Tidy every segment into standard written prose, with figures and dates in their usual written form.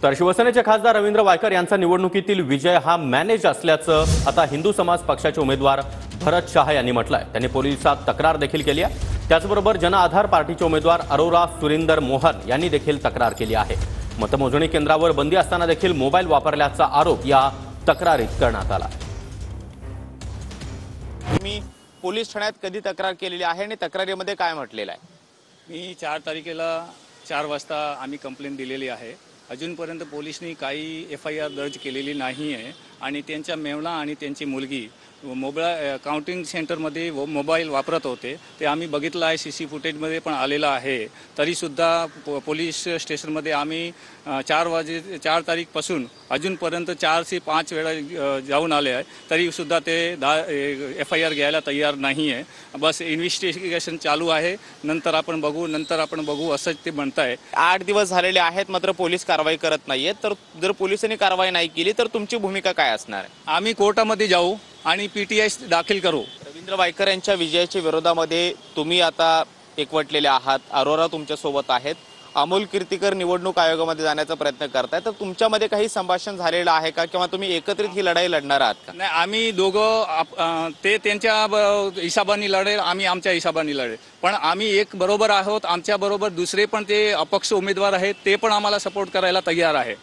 तर शिवसेनेचे खासदार रवींद्र वायकर यांचा निवडणुकीतील विजय हा मॅनेज असल्याचं आता हिंदू समाज पक्षाचे उमेदवार भरत शाह यांनी म्हटलंय। त्यांनी पोलिसात तक्रार देखील केली आहे। त्याचबरोबर जन आधार पार्टीचे उमेदवार अरोरा सुरिंदर मोहन यांनी देखील तक्रार केली आहे। मतमोजणी केंद्रावर बंदी असताना देखील मोबाईल वापरल्याचा आरोप या तक्रारीत करण्यात आला। मी पोलीस ठाण्यात कधी तक्रार केलेली आहे आणि तक्रारीमध्ये काय म्हटलेलं आहे? मी 4 तारखेला 4 वाजता आम्ही कंप्लेंट दिलेली आहे। अजूनपर्यंत पोलिसांनी काही FIR दर्ज केलेली नाही आहे आणि त्यांचा मेवणा आणि त्यांची मुलगी मोबाईल काउंटिंग सेंटरमध्ये मोबाईल वापरत होते। ते आम्ही बघितलं आहे, CC फुटेजमध्ये पण आलेलं आहे। तरीसुद्धा पोलीस स्टेशनमध्ये आम्ही 4 तारीखपासून अजूनपर्यंत 4 से 5 वेळा जाऊन आले आहे, तरीसुद्धा ते FIR घ्यायला तयार नाही आहे। बस इन्व्हेस्टिगेशन चालू आहे, नंतर आपण बघू असंच ते म्हणत आहे। 8 दिवस झालेले आहेत मात्र पोलीस कारवाई करत नाहीयेत, तर जर पोलिसांनी कारवाई नाही केली तर तुमची भूमिका काय असणार आहे? आम्ही कोर्टामध्ये जाऊ आणि PTI दाखल करू। रवींद्र वायकर यांच्या विजयाच्या विरोधामध्ये तुम्ही आता एकवटलेले आहात, अरोरा तुमच्या सोबत आहेत, अमोल कीर्तीकर निवडणूक आयोगामध्ये जाण्याचा प्रयत्न करताय, तर तुमच्यामध्ये काही संभाषण झालेलं आहे का किंवा तुम्ही एकत्रित ही लढाई लढणार आहात का? नाही, आम्ही दोघं ते त्यांच्या हिशोबाने लढेल, आम्ही आमच्या हिशोबाने लढेल, पण आम्ही एक बरोबर आहोत। आमच्या बरोबर दुसरे पण ते अपक्ष उमेदवार आहेत, ते पण आम्हाला सपोर्ट करायला तयार आहे।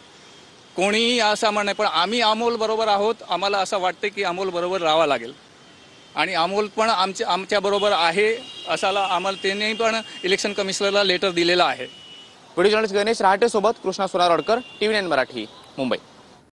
कोणीही असं म्हणणे, पण आम्ही अमोल बरोबर आहोत। आम्हाला असं वाटते की अमोल बरोबर राहावं लागेल आणि अमोल पण आमच्या बरोबर आहे असाला आम्हाला त्यांनी पण इलेक्शन कमिशनरला लेटर दिलेला आहे। व्हिडिओ जर्नलिस्ट गणेश रहाटे सोबत कृष्णा सोनारवाडकर, TV9 मराठी, मुंबई।